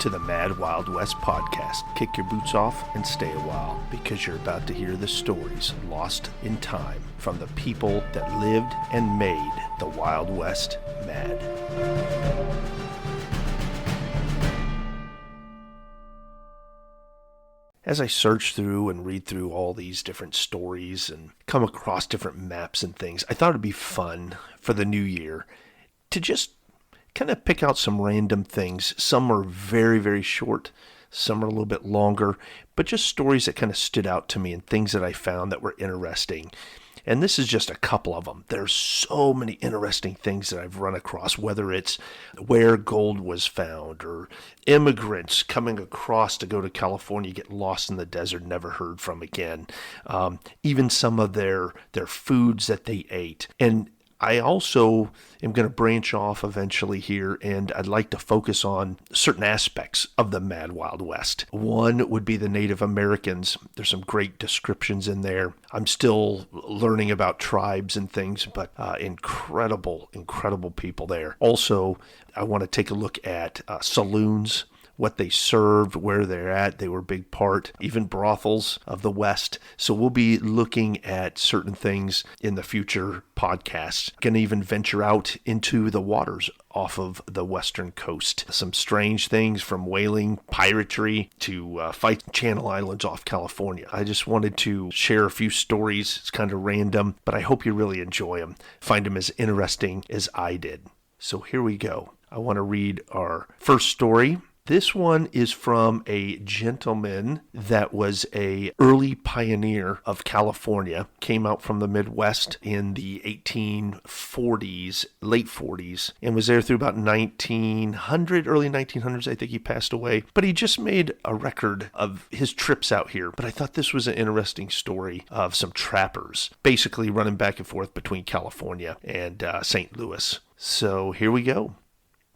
to the Mad Wild West podcast. Kick your boots off and stay a while, because you're about to hear the stories lost in time from the people that lived and made the Wild West mad. As I search through and read through all these different stories and come across different maps and things, I thought it'd be fun for the new year to just kind of pick out some random things. Some are very, very short. Some are a little bit longer, but just stories that kind of stood out to me and things that I found that were interesting. And this is just a couple of them. There's so many interesting things that I've run across, whether it's where gold was found or immigrants coming across to go to California, get lost in the desert, never heard from again. Even some of their foods that they ate. And I also am going to branch off eventually here, and I'd like to focus on certain aspects of the Mad Wild West. One would be the Native Americans. There's some great descriptions in there. I'm still learning about tribes and things, but incredible people there. Also, I want to take a look at saloons, what they served, where they're at. They were a big part, even brothels of the West. So we'll be looking at certain things in the future podcasts. Going to even venture out into the waters off of the western coast. Some strange things from whaling, piratery, to fight Channel Islands off California. I just wanted to share a few stories. It's kind of random, but I hope you really enjoy them. Find them as interesting as I did. So here we go. I want to read our first story. This one is from a gentleman that was an early pioneer of California, came out from the Midwest in the 1840s, late 40s, and was there through about 1900, early 1900s, I think he passed away. But he just made a record of his trips out here. But I thought this was an interesting story of some trappers, basically running back and forth between California and St. Louis. So here we go.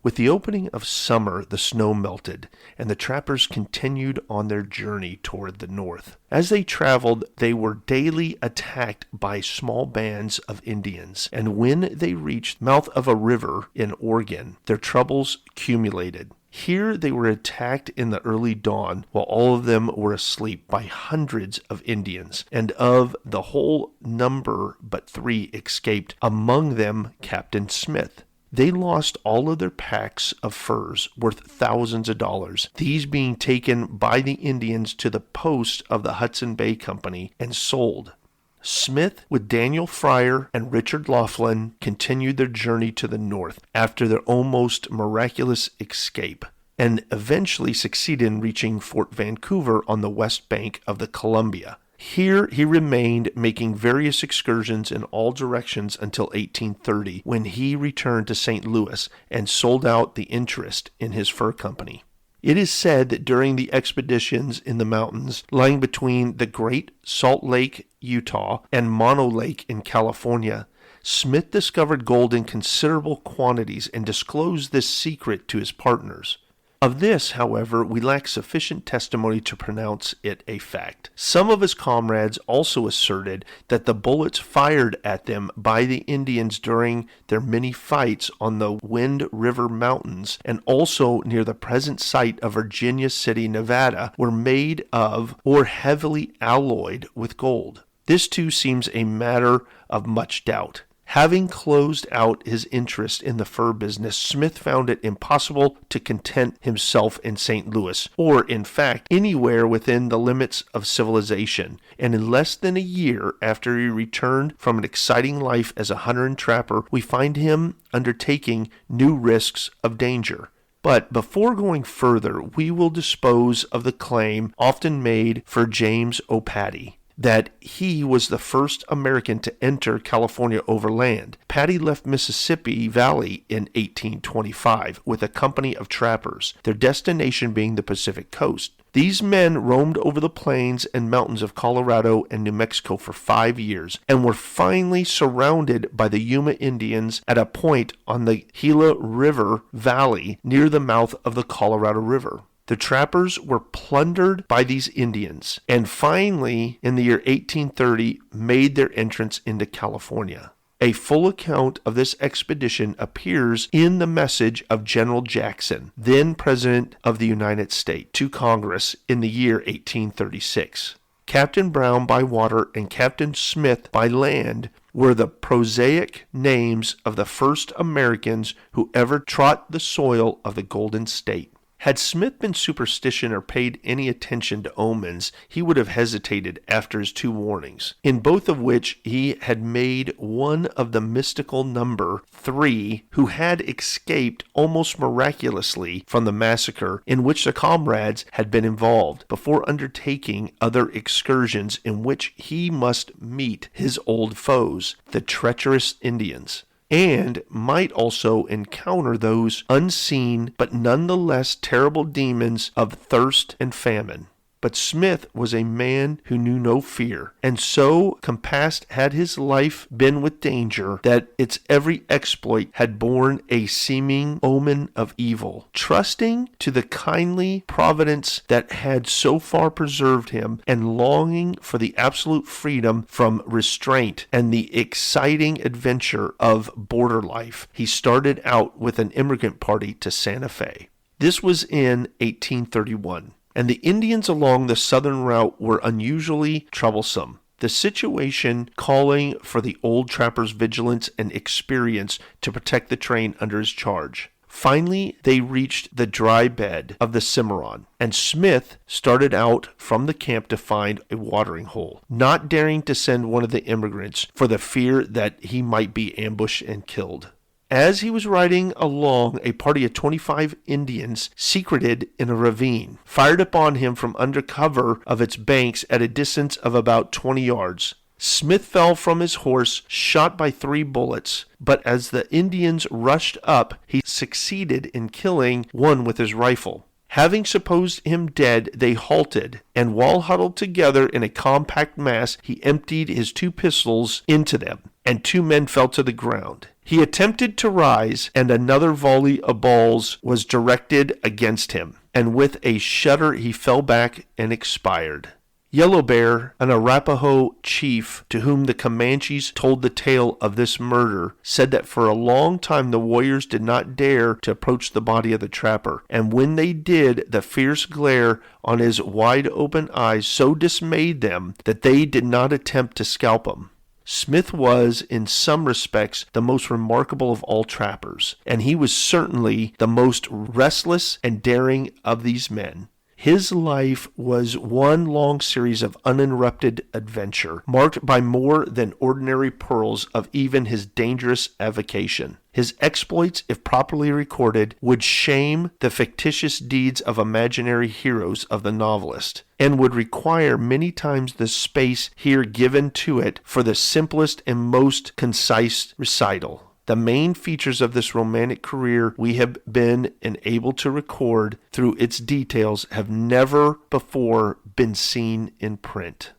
With the opening of summer, the snow melted, and the trappers continued on their journey toward the north. As they traveled, they were daily attacked by small bands of Indians, and when they reached the mouth of a river in Oregon, their troubles accumulated. Here they were attacked in the early dawn, while all of them were asleep, by hundreds of Indians, and of the whole number but 3 escaped, among them Captain Smith. They lost all of their packs of furs worth thousands of dollars, these being taken by the Indians to the post of the Hudson Bay Company and sold. Smith, with Daniel Fryer and Richard Laughlin, continued their journey to the north after their almost miraculous escape, and eventually succeeded in reaching Fort Vancouver on the west bank of the Columbia. Here he remained, making various excursions in all directions until 1830, when he returned to St. Louis and sold out the interest in his fur company. It is said that during the expeditions in the mountains lying between the Great Salt Lake, Utah, and Mono Lake in California, Smith discovered gold in considerable quantities and disclosed this secret to his partners. Of this, however, we lack sufficient testimony to pronounce it a fact. Some of his comrades also asserted that the bullets fired at them by the Indians during their many fights on the Wind River Mountains and also near the present site of Virginia City, Nevada, were made of or heavily alloyed with gold. This too seems a matter of much doubt. Having closed out his interest in the fur business, Smith found it impossible to content himself in St. Louis, or in fact anywhere within the limits of civilization, and in less than a year after he returned from an exciting life as a hunter and trapper, we find him undertaking new risks of danger. But before going further, we will dispose of the claim often made for James O'Patty, that he was the first American to enter California overland. Patty left Mississippi Valley in 1825 with a company of trappers, their destination being the Pacific coast. These men roamed over the plains and mountains of Colorado and New Mexico for 5 years and were finally surrounded by the Yuma Indians at a point on the Gila River Valley near the mouth of the Colorado River. The trappers were plundered by these Indians and finally, in the year 1830, made their entrance into California. A full account of this expedition appears in the message of General Jackson, then President of the United States, to Congress in the year 1836. Captain Brown by water and Captain Smith by land were the prosaic names of the first Americans who ever trod the soil of the Golden State. Had Smith been superstitious or paid any attention to omens, he would have hesitated after his 2 warnings, in both of which he had made one of the mystical number 3 who had escaped almost miraculously from the massacre in which the comrades had been involved, before undertaking other excursions in which he must meet his old foes, the treacherous Indians, and might also encounter those unseen but nonetheless terrible demons of thirst and famine. But Smith was a man who knew no fear, and so compassed had his life been with danger that its every exploit had borne a seeming omen of evil. Trusting to the kindly providence that had so far preserved him, and longing for the absolute freedom from restraint and the exciting adventure of border life, he started out with an immigrant party to Santa Fe. This was in 1831. And the Indians along the southern route were unusually troublesome, the situation calling for the old trapper's vigilance and experience to protect the train under his charge. Finally, they reached the dry bed of the Cimarron, and Smith started out from the camp to find a watering hole, not daring to send one of the immigrants for the fear that he might be ambushed and killed. As he was riding along, a party of 25 Indians, secreted in a ravine, fired upon him from under cover of its banks at a distance of about 20 yards. Smith fell from his horse, shot by 3 bullets, but as the Indians rushed up, he succeeded in killing one with his rifle. Having supposed him dead, they halted, and while huddled together in a compact mass, he emptied his 2 pistols into them, and 2 men fell to the ground. He attempted to rise, and another volley of balls was directed against him, and with a shudder he fell back and expired. Yellow Bear, an Arapaho chief to whom the Comanches told the tale of this murder, said that for a long time the warriors did not dare to approach the body of the trapper, and when they did, the fierce glare on his wide-open eyes so dismayed them that they did not attempt to scalp him. Smith was, in some respects, the most remarkable of all trappers, and he was certainly the most restless and daring of these men. His life was one long series of uninterrupted adventure, marked by more than ordinary pearls of even his dangerous avocation. His exploits, if properly recorded, would shame the fictitious deeds of imaginary heroes of the novelist, and would require many times the space here given to it for the simplest and most concise recital. The main features of this romantic career we have been enabled to record through its details have never before been seen in print.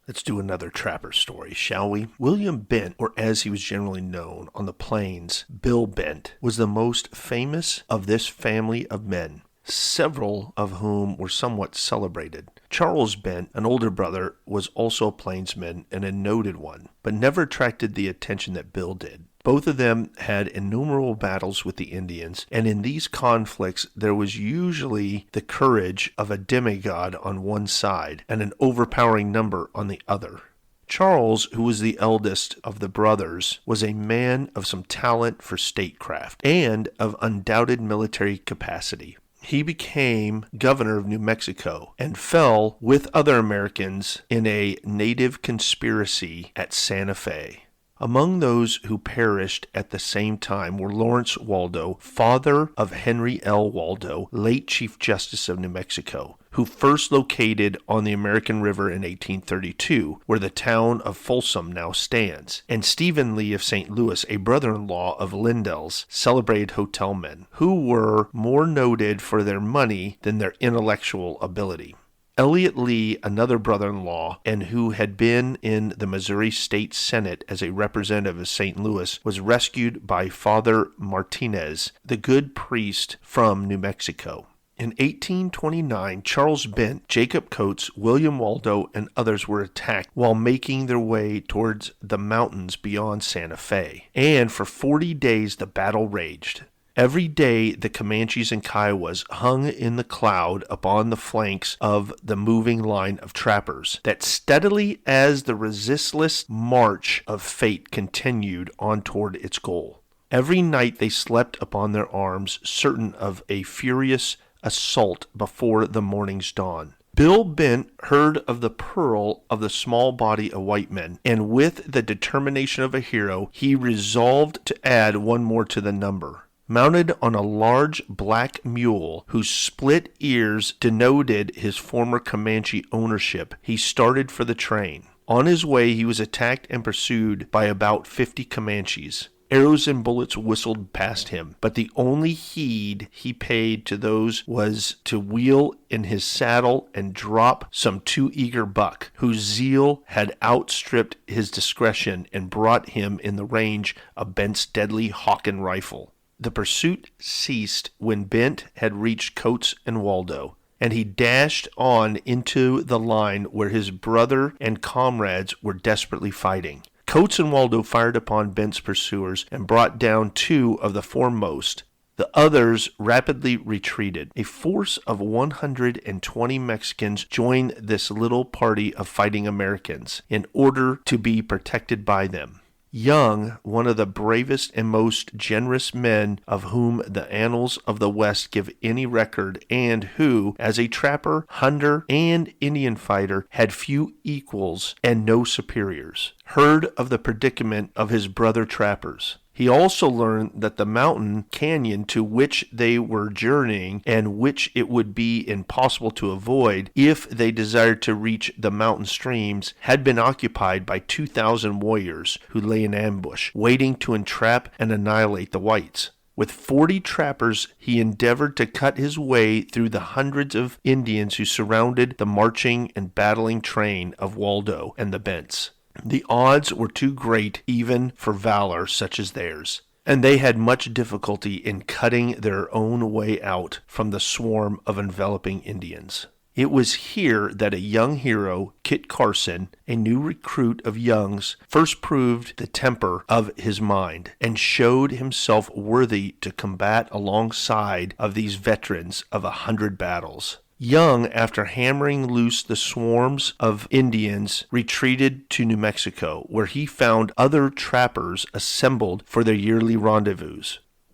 Let's do another trapper story, shall we? William Bent, or as he was generally known on the plains, Bill Bent, was the most famous of this family of men, several of whom were somewhat celebrated. Charles Bent, an older brother, was also a plainsman and a noted one, but never attracted the attention that Bill did. Both of them had innumerable battles with the Indians, and in these conflicts there was usually the courage of a demigod on one side and an overpowering number on the other. Charles, who was the eldest of the brothers, was a man of some talent for statecraft and of undoubted military capacity. He became governor of New Mexico and fell with other Americans in a native conspiracy at Santa Fe. Among those who perished at the same time were Lawrence Waldo, father of Henry L. Waldo, late Chief Justice of New Mexico, who first located on the American River in 1832, where the town of Folsom now stands, and Stephen Lee of St. Louis, a brother-in-law of Lindell's, celebrated hotelmen, who were more noted for their money than their intellectual ability. Elliott Lee, another brother-in-law, and who had been in the Missouri State Senate as a representative of St. Louis, was rescued by Father Martinez, the good priest from New Mexico. In 1829, Charles Bent, Jacob Coates, William Waldo, and others were attacked while making their way towards the mountains beyond Santa Fe. And for 40 days the battle raged. Every day the Comanches and Kiowas hung in the cloud upon the flanks of the moving line of trappers, that steadily as the resistless march of fate continued on toward its goal. Every night they slept upon their arms, certain of a furious assault before the morning's dawn. Bill Bent heard of the peril of the small body of white men, and with the determination of a hero, he resolved to add one more to the number. Mounted on a large black mule whose split ears denoted his former Comanche ownership, he started for the train. On his way he was attacked and pursued by about 50 Comanches. Arrows and bullets whistled past him, but the only heed he paid to those was to wheel in his saddle and drop some too eager buck, whose zeal had outstripped his discretion and brought him in the range of Bent's deadly Hawken rifle. The pursuit ceased when Bent had reached Coates and Waldo, and he dashed on into the line where his brother and comrades were desperately fighting. Coates and Waldo fired upon Bent's pursuers and brought down 2 of the foremost. The others rapidly retreated. A force of 120 Mexicans joined this little party of fighting Americans in order to be protected by them. Young, one of the bravest and most generous men of whom the annals of the West give any record, and who, as a trapper, hunter, and Indian fighter, had few equals and no superiors, heard of the predicament of his brother trappers. He also learned that the mountain canyon to which they were journeying, and which it would be impossible to avoid if they desired to reach the mountain streams, had been occupied by 2,000 warriors who lay in ambush, waiting to entrap and annihilate the whites. With 40 trappers, he endeavored to cut his way through the hundreds of Indians who surrounded the marching and battling train of Waldo and the Bents. The odds were too great even for valor such as theirs, and they had much difficulty in cutting their own way out from the swarm of enveloping Indians. It was here that a young hero, Kit Carson, a new recruit of Young's, first proved the temper of his mind, and showed himself worthy to combat alongside of these veterans of 100 battles. Young, after hammering loose the swarms of Indians, retreated to New Mexico, where he found other trappers assembled for their yearly rendezvous.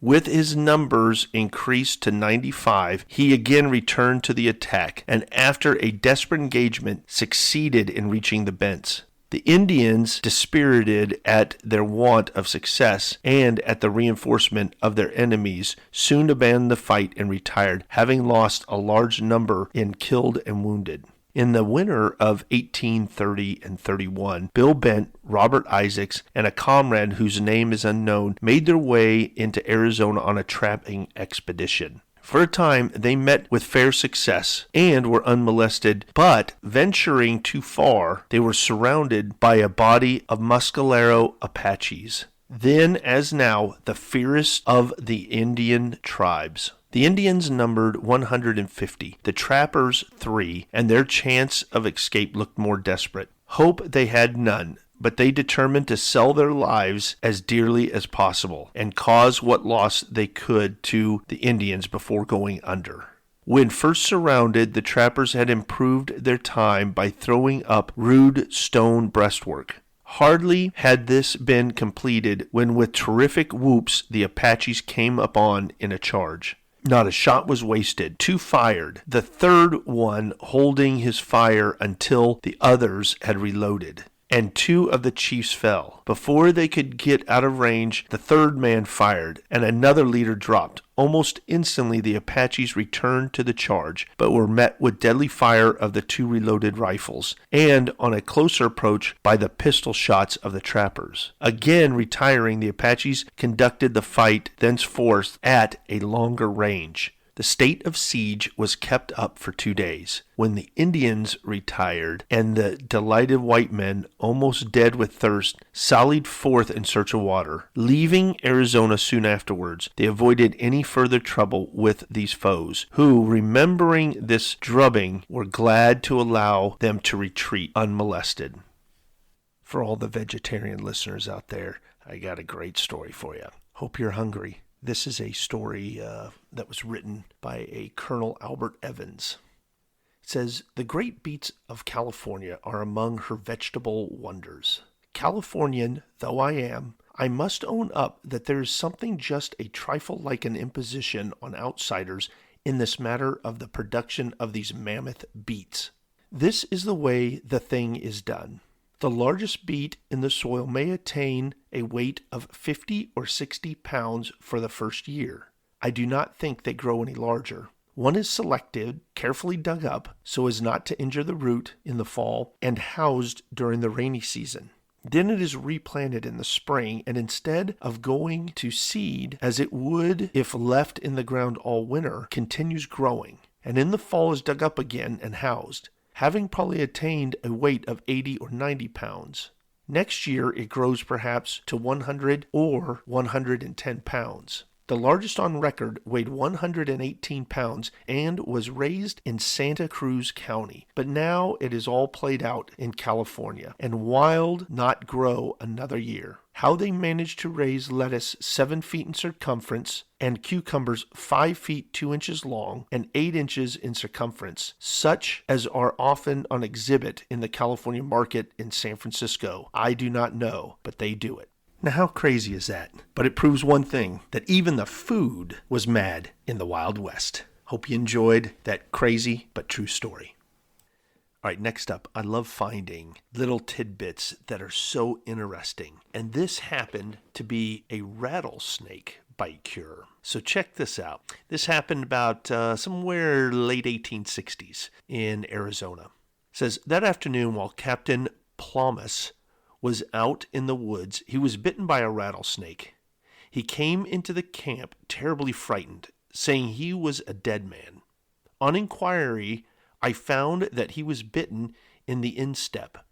With his numbers increased to 95, he again returned to the attack, and after a desperate engagement, succeeded in reaching the Bents. The Indians, dispirited at their want of success and at the reinforcement of their enemies, soon abandoned the fight and retired, having lost a large number in killed and wounded. In the winter of 1830 and 31, Bill Bent, Robert Isaacs, and a comrade whose name is unknown made their way into Arizona on a trapping expedition. For a time, they met with fair success and were unmolested, but venturing too far, they were surrounded by a body of Mescalero Apaches, then as now the fiercest of the Indian tribes. The Indians numbered 150, the trappers 3, and their chance of escape looked more desperate. Hope they had none, but they determined to sell their lives as dearly as possible and cause what loss they could to the Indians before going under. When first surrounded, the trappers had improved their time by throwing up rude stone breastwork. Hardly had this been completed when with terrific whoops the Apaches came upon in a charge. Not a shot was wasted. 2 fired, the third one holding his fire until the others had reloaded, and 2 of the chiefs fell. Before they could get out of range, the third man fired, and another leader dropped. Almost instantly the Apaches returned to the charge, but were met with deadly fire of the 2 reloaded rifles, and on a closer approach by the pistol shots of the trappers. Again retiring, the Apaches conducted the fight thenceforth at a longer range. The state of siege was kept up for 2 days. When the Indians retired and the delighted white men, almost dead with thirst, sallied forth in search of water, leaving Arizona soon afterwards, they avoided any further trouble with these foes, who, remembering this drubbing, were glad to allow them to retreat unmolested. For all the vegetarian listeners out there, I got a great story for you. Hope you're hungry. This is a story that was written by a Colonel Albert Evans. It says, "The great beets of California are among her vegetable wonders. Californian though I am, I must own up that there is something just a trifle like an imposition on outsiders in this matter of the production of these mammoth beets. This is the way the thing is done. The largest beet in the soil may attain a weight of 50 or 60 pounds for the first year. I do not think they grow any larger. One is selected, carefully dug up, so as not to injure the root in the fall, and housed during the rainy season. Then it is replanted in the spring, and instead of going to seed, as it would if left in the ground all winter, continues growing, and in the fall is dug up again and housed, having probably attained a weight of 80 or 90 pounds. Next year it grows perhaps to 100 or 110 pounds. The largest on record weighed 118 pounds and was raised in Santa Cruz County, but now it is all played out in California, and wild not grow another year. How they manage to raise lettuce 7 feet in circumference and cucumbers 5 feet 2 inches long and 8 inches in circumference, such as are often on exhibit in the California market in San Francisco, I do not know, but they do it." Now, how crazy is that? But it proves one thing, that even the food was mad in the Wild West. Hope you enjoyed that crazy but true story. All right, next up, I love finding little tidbits that are so interesting. And this happened to be a rattlesnake bite cure. So check this out. This happened about somewhere late 1860s in Arizona. It says, that afternoon while Captain Plomus was out in the woods, he was bitten by a rattlesnake. He came into the camp terribly frightened, saying he was a dead man. On inquiry, I found that he was bitten in the instep.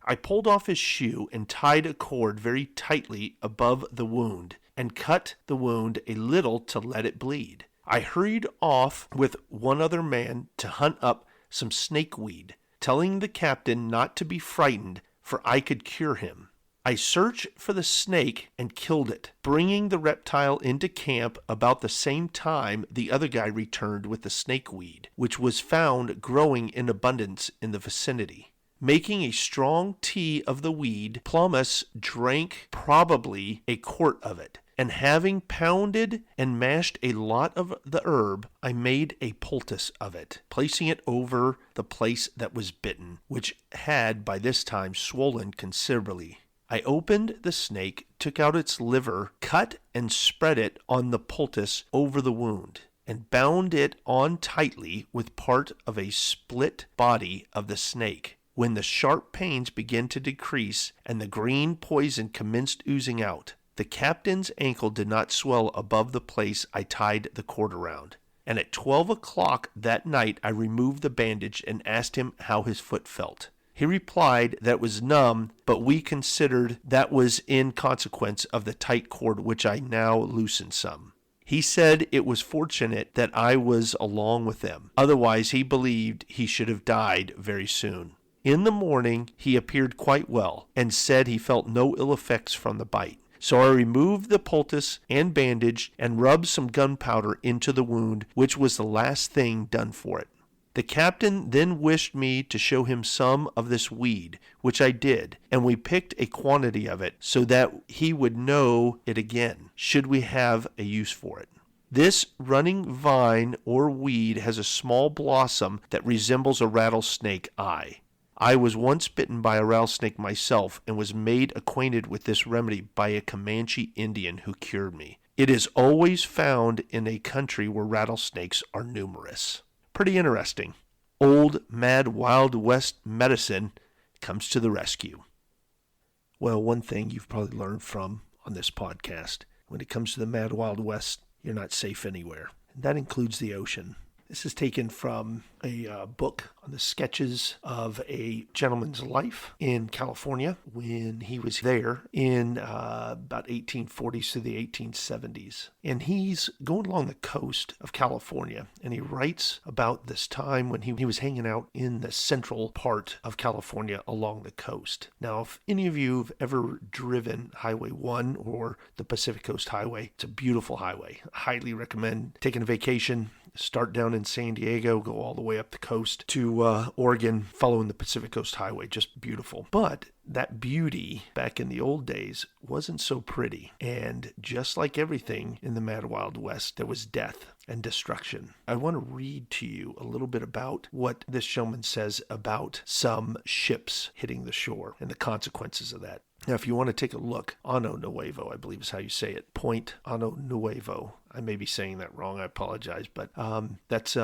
I pulled off his shoe and tied a cord very tightly above the wound and cut the wound a little to let it bleed. I hurried off with one other man to hunt up some snakeweed, telling the captain not to be frightened, for I could cure him. I searched for the snake and killed it, bringing the reptile into camp about the same time the other guy returned with the snakeweed, which was found growing in abundance in the vicinity. Making a strong tea of the weed, Plomus drank probably a quart of it, and having pounded and mashed a lot of the herb, I made a poultice of it, placing it over the place that was bitten, which had by this time swollen considerably. I opened the snake, took out its liver, cut and spread it on the poultice over the wound, and bound it on tightly with part of a split body of the snake. When the sharp pains began to decrease and the green poison commenced oozing out, the captain's ankle did not swell above the place I tied the cord around. And at 12 o'clock that night I removed the bandage and asked him how his foot felt. He replied that it was numb, but we considered that was in consequence of the tight cord, which I now loosened some. He said it was fortunate that I was along with them. Otherwise, he believed he should have died very soon. In the morning, he appeared quite well and said he felt no ill effects from the bite. So I removed the poultice and bandage and rubbed some gunpowder into the wound, which was the last thing done for it. The captain then wished me to show him some of this weed, which I did, and we picked a quantity of it so that he would know it again, should we have a use for it. This running vine or weed has a small blossom that resembles a rattlesnake eye. I was once bitten by a rattlesnake myself and was made acquainted with this remedy by a Comanche Indian who cured me. It is always found in a country where rattlesnakes are numerous. Pretty interesting. Old Mad Wild West medicine comes to the rescue. Well, one thing you've probably learned from on this podcast, when it comes to the Mad Wild West, you're not safe anywhere. That includes the ocean. This is taken from a book on the sketches of a gentleman's life in California when he was there in about 1840s to the 1870s. And he's going along the coast of California, and he writes about this time when he was hanging out in the central part of California along the coast. Now, if any of you have ever driven Highway 1 or the Pacific Coast Highway, it's a beautiful highway. I highly recommend taking a vacation. Start down in San Diego, go all the way up the coast to Oregon, following the Pacific Coast Highway. Just beautiful. But that beauty back in the old days wasn't so pretty. And just like everything in the Mad Wild West, there was death and destruction. I want to read to you a little bit about what this gentleman says about some ships hitting the shore and the consequences of that. Now, if you want to take a look, Ano Nuevo, I believe is how you say it, Point Ano Nuevo. I may be saying that wrong, I apologize, but that's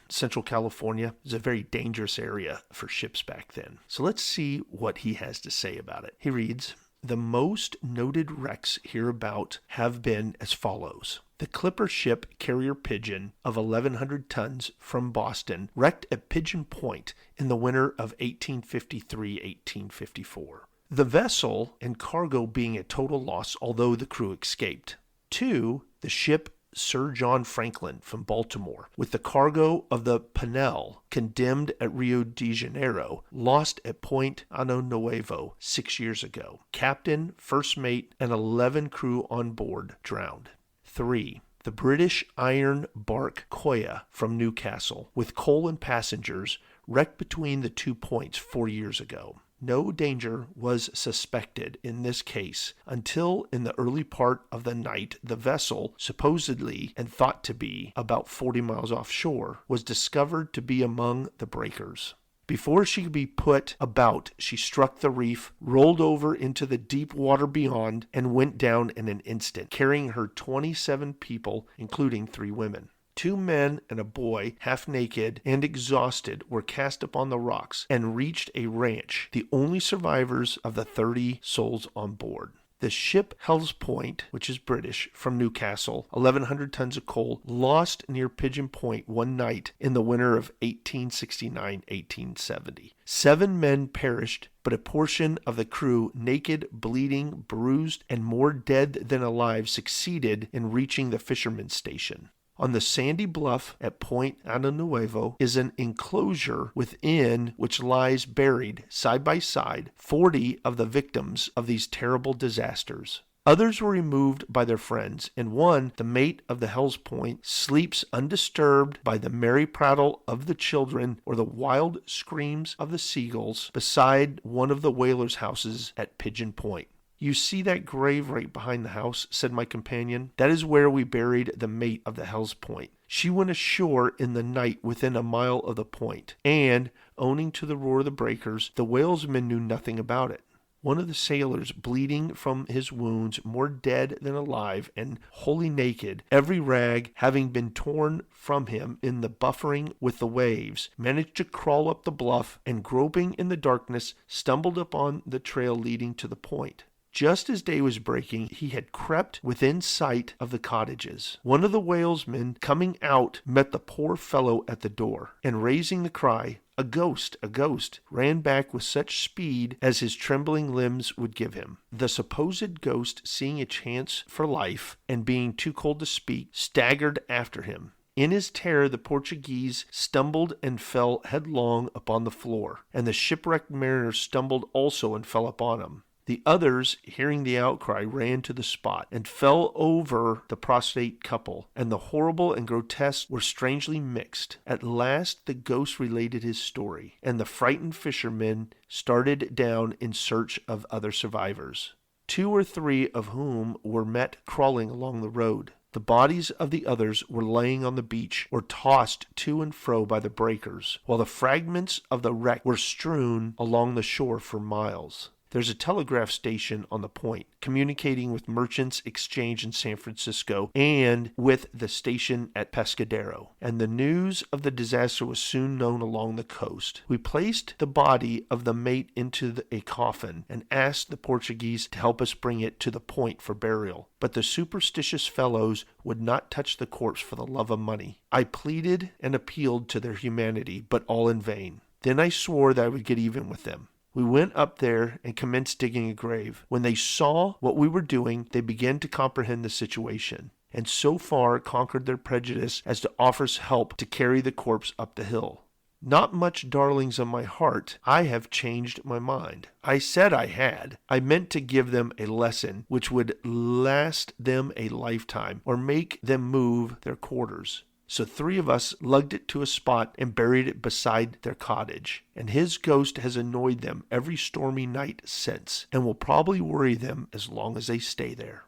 Central California. It's a very dangerous area for ships back then. So let's see what he has to say about it. He reads, "The most noted wrecks hereabout have been as follows. The clipper ship Carrier Pigeon of 1,100 tons from Boston wrecked at Pigeon Point in the winter of 1853-1854. The vessel and cargo being a total loss, although the crew escaped. 2. The ship Sir John Franklin from Baltimore, with the cargo of the Pinel, condemned at Rio de Janeiro, lost at Point Ano Nuevo 6 years ago. Captain, first mate, and 11 crew on board drowned. 3. The British iron bark Koya from Newcastle, with coal and passengers, wrecked between the 2 points 4 years ago. No danger was suspected in this case until in the early part of the night the vessel, supposedly and thought to be about 40 miles offshore, was discovered to be among the breakers. Before she could be put about, she struck the reef, rolled over into the deep water beyond, and went down in an instant, carrying her 27 people, including 3 women. 2 men and a boy, half naked and exhausted, were cast upon the rocks and reached a ranch, the only survivors of the 30 souls on board. The ship Hell's Point, which is British, from Newcastle, 1,100 tons of coal, lost near Pigeon Point one night in the winter of 1869-1870. 7 men perished, but a portion of the crew, naked, bleeding, bruised, and more dead than alive, succeeded in reaching the fisherman's station. On the sandy bluff at Point Ano Nuevo is an enclosure within which lies buried, side by side, 40 of the victims of these terrible disasters. Others were removed by their friends, and one, the mate of the Hell's Point, sleeps undisturbed by the merry prattle of the children or the wild screams of the seagulls beside one of the whalers' houses at Pigeon Point. "You see that grave right behind the house," said my companion. "That is where we buried the mate of the Hell's Point. She went ashore in the night within a mile of the point, and, owing to the roar of the breakers, the whalesmen knew nothing about it. One of the sailors, bleeding from his wounds, more dead than alive, and wholly naked, every rag having been torn from him in the buffering with the waves, managed to crawl up the bluff, and groping in the darkness, stumbled upon the trail leading to the point. Just as day was breaking, he had crept within sight of the cottages. One of the whalesmen, coming out, met the poor fellow at the door, and raising the cry, 'A ghost! A ghost!' ran back with such speed as his trembling limbs would give him. The supposed ghost, seeing a chance for life, and being too cold to speak, staggered after him. In his terror, the Portuguese stumbled and fell headlong upon the floor, and the shipwrecked mariner stumbled also and fell upon him. The others, hearing the outcry, ran to the spot, and fell over the prostrate couple, and the horrible and grotesque were strangely mixed. At last the ghost related his story, and the frightened fishermen started down in search of other survivors, 2 or 3 of whom were met crawling along the road. The bodies of the others were laying on the beach or tossed to and fro by the breakers, while the fragments of the wreck were strewn along the shore for miles. There's a telegraph station on the point, communicating with Merchants Exchange in San Francisco and with the station at Pescadero. And the news of the disaster was soon known along the coast. We placed the body of the mate into a coffin and asked the Portuguese to help us bring it to the point for burial. But the superstitious fellows would not touch the corpse for the love of money. I pleaded and appealed to their humanity, but all in vain. Then I swore that I would get even with them. We went up there and commenced digging a grave. When they saw what we were doing, they began to comprehend the situation, and so far conquered their prejudice as to offer us help to carry the corpse up the hill. Not much, darlings of my heart, I have changed my mind. I said I had. I meant to give them a lesson which would last them a lifetime, or make them move their quarters. So 3 of us lugged it to a spot and buried it beside their cottage. And his ghost has annoyed them every stormy night since, and will probably worry them as long as they stay there.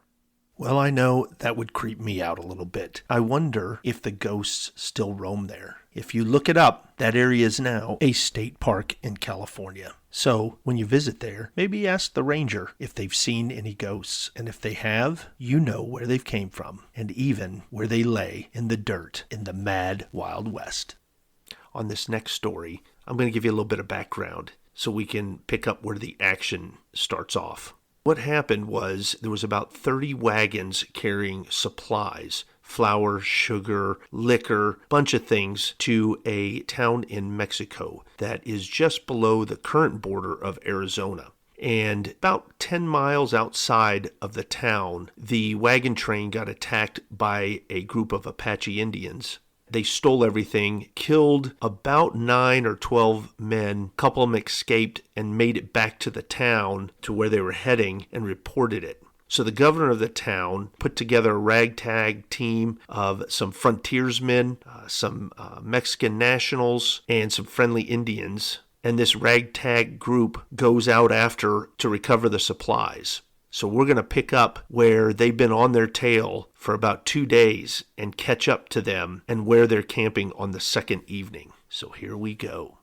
Well, I know that would creep me out a little bit. I wonder if the ghosts still roam there. If you look it up, that area is now a state park in California. So when you visit there, maybe ask the ranger if they've seen any ghosts. And if they have, you know where they've came from, and even where they lay in the dirt in the mad Wild West. On this next story, I'm going to give you a little bit of background so we can pick up where the action starts off. What happened was there was about 30 wagons carrying supplies, flour, sugar, liquor, bunch of things to a town in Mexico that is just below the current border of Arizona. And about 10 miles outside of the town, the wagon train got attacked by a group of Apache Indians. They stole everything, killed about 9 or 12 men. A couple of them escaped and made it back to the town to where they were heading and reported it. So the governor of the town put together a ragtag team of some frontiersmen, some Mexican nationals, and some friendly Indians. And this ragtag group goes out after to recover the supplies. So we're going to pick up where they've been on their tail for about 2 days and catch up to them and where they're camping on the second evening. So here we go.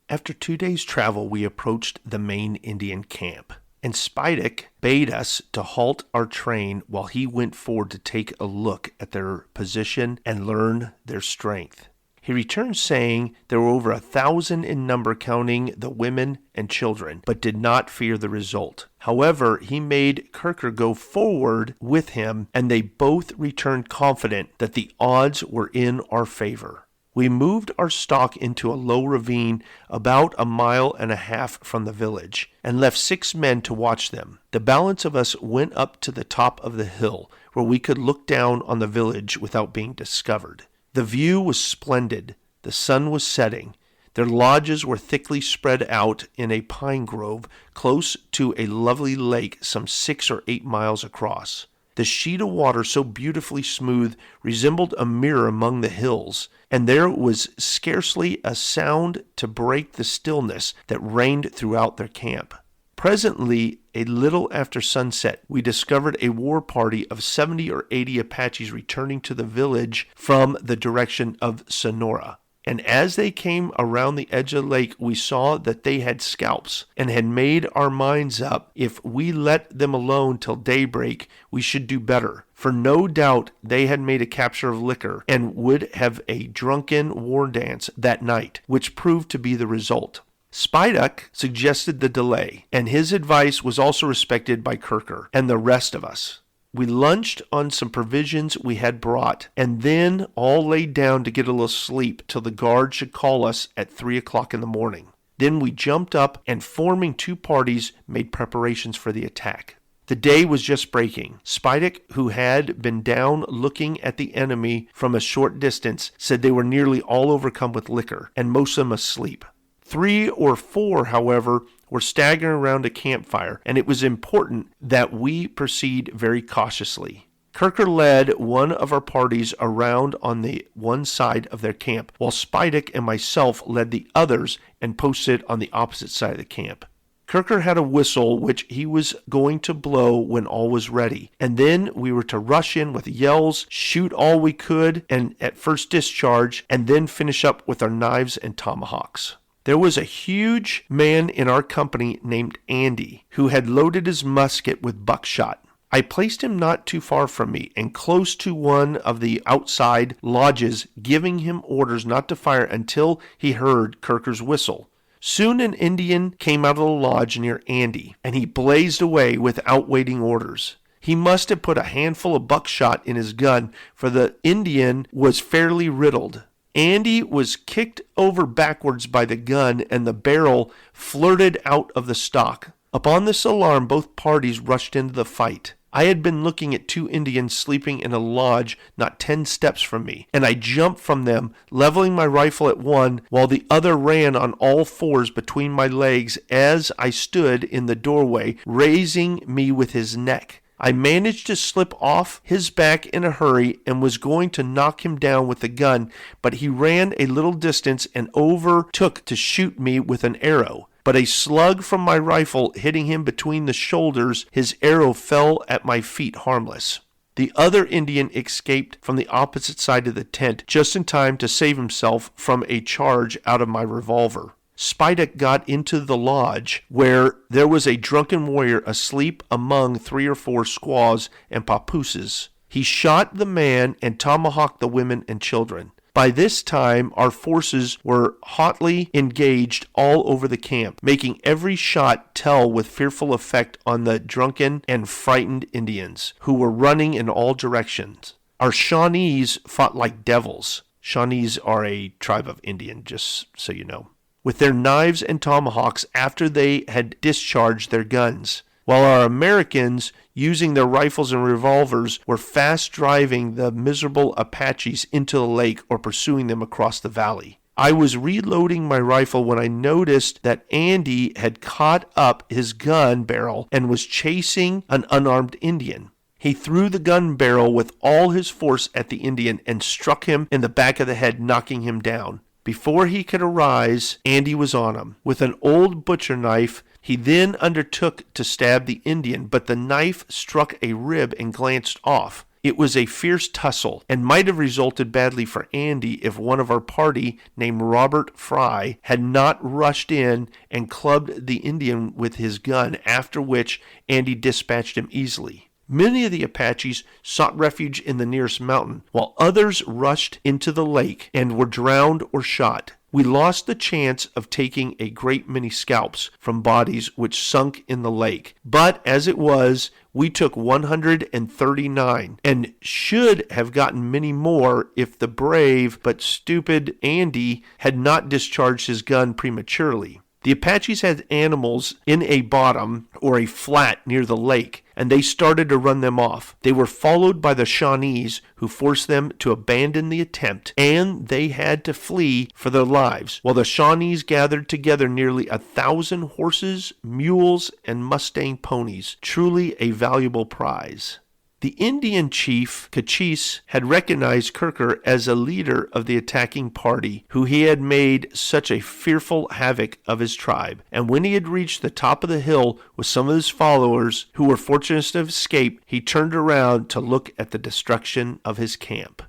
After 2 days' travel, we approached the main Indian camp, and Spidek bade us to halt our train while he went forward to take a look at their position and learn their strength. He returned saying there were over 1,000 in number, counting the women and children, but did not fear the result. However, he made Kirker go forward with him, and they both returned confident that the odds were in our favor. We moved our stock into a low ravine about 1.5 miles from the village, and left 6 men to watch them. The balance of us went up to the top of the hill, where we could look down on the village without being discovered. The view was splendid. The sun was setting. Their lodges were thickly spread out in a pine grove close to a lovely lake some 6 or 8 miles across. The sheet of water, so beautifully smooth, resembled a mirror among the hills, and there was scarcely a sound to break the stillness that reigned throughout their camp. Presently, a little after sunset, we discovered a war party of 70 or 80 Apaches returning to the village from the direction of Sonora. And as they came around the edge of the lake, we saw that they had scalps, and had made our minds up if we let them alone till daybreak, we should do better. For no doubt they had made a capture of liquor, and would have a drunken war dance that night, which proved to be the result. Spidek suggested the delay, and his advice was also respected by Kirker and the rest of us. We lunched on some provisions we had brought, and then all laid down to get a little sleep till the guard should call us at 3 o'clock in the morning. Then we jumped up and, forming 2 parties, made preparations for the attack. The day was just breaking. Spidek, who had been down looking at the enemy from a short distance, said they were nearly all overcome with liquor, and most of them asleep. 3 or 4, however, were staggering around a campfire, and it was important that we proceed very cautiously. Kirker led one of our parties around on the one side of their camp, while Spidek and myself led the others and posted on the opposite side of the camp. Kirker had a whistle which he was going to blow when all was ready, and then we were to rush in with yells, shoot all we could, and at first discharge, and then finish up with our knives and tomahawks. There was a huge man in our company named Andy who had loaded his musket with buckshot. I placed him not too far from me and close to one of the outside lodges, giving him orders not to fire until he heard Kirker's whistle. Soon an Indian came out of the lodge near Andy, and he blazed away without waiting orders. He must have put a handful of buckshot in his gun, for the Indian was fairly riddled. Andy was kicked over backwards by the gun, and the barrel flirted out of the stock. Upon this alarm, both parties rushed into the fight. I had been looking at 2 Indians sleeping in a lodge not 10 steps from me, and I jumped from them, leveling my rifle at one, while the other ran on all fours between my legs as I stood in the doorway, raising me with his neck. I managed to slip off his back in a hurry and was going to knock him down with the gun, but he ran a little distance and overtook to shoot me with an arrow. But a slug from my rifle hitting him between the shoulders, his arrow fell at my feet harmless. The other Indian escaped from the opposite side of the tent just in time to save himself from a charge out of my revolver. Spida got into the lodge, where there was a drunken warrior asleep among 3 or 4 squaws and papooses. He shot the man and tomahawked the women and children. By this time, our forces were hotly engaged all over the camp, making every shot tell with fearful effect on the drunken and frightened Indians, who were running in all directions. Our Shawnees fought like devils. Shawnees are a tribe of Indian, just so you know, with their knives and tomahawks after they had discharged their guns, while our Americans, using their rifles and revolvers, were fast driving the miserable Apaches into the lake or pursuing them across the valley. I was reloading my rifle when I noticed that Andy had caught up his gun barrel and was chasing an unarmed Indian. He threw the gun barrel with all his force at the Indian and struck him in the back of the head, knocking him down. Before he could arise, Andy was on him. With an old butcher knife, he then undertook to stab the Indian, but the knife struck a rib and glanced off. It was a fierce tussle, and might have resulted badly for Andy if one of our party, named Robert Fry, had not rushed in and clubbed the Indian with his gun, after which Andy dispatched him easily. Many of the Apaches sought refuge in the nearest mountain, while others rushed into the lake and were drowned or shot. We lost the chance of taking a great many scalps from bodies which sunk in the lake, but as it was, we took 139 and should have gotten many more if the brave but stupid Andy had not discharged his gun prematurely. The Apaches had animals in a bottom or a flat near the lake, and they started to run them off. They were followed by the Shawnees, who forced them to abandon the attempt, and they had to flee for their lives, while the Shawnees gathered together nearly 1,000 horses, mules, and Mustang ponies, truly a valuable prize. The Indian chief, Kachis, had recognized Kirker as a leader of the attacking party, who he had made such a fearful havoc of his tribe, and when he had reached the top of the hill with some of his followers, who were fortunate to escape, he turned around to look at the destruction of his camp.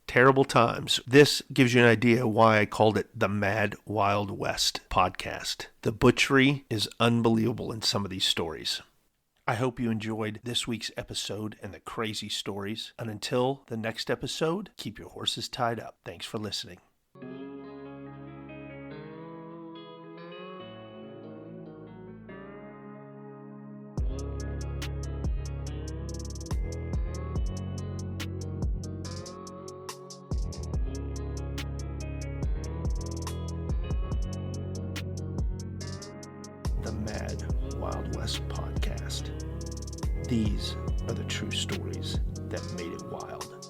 Terrible times. This gives you an idea why I called it the Mad Wild West podcast. The butchery is unbelievable in some of these stories. I hope you enjoyed this week's episode and the crazy stories. And until the next episode, keep your horses tied up. Thanks for listening. The Mad Wild West podcast. These are the true stories that made it wild.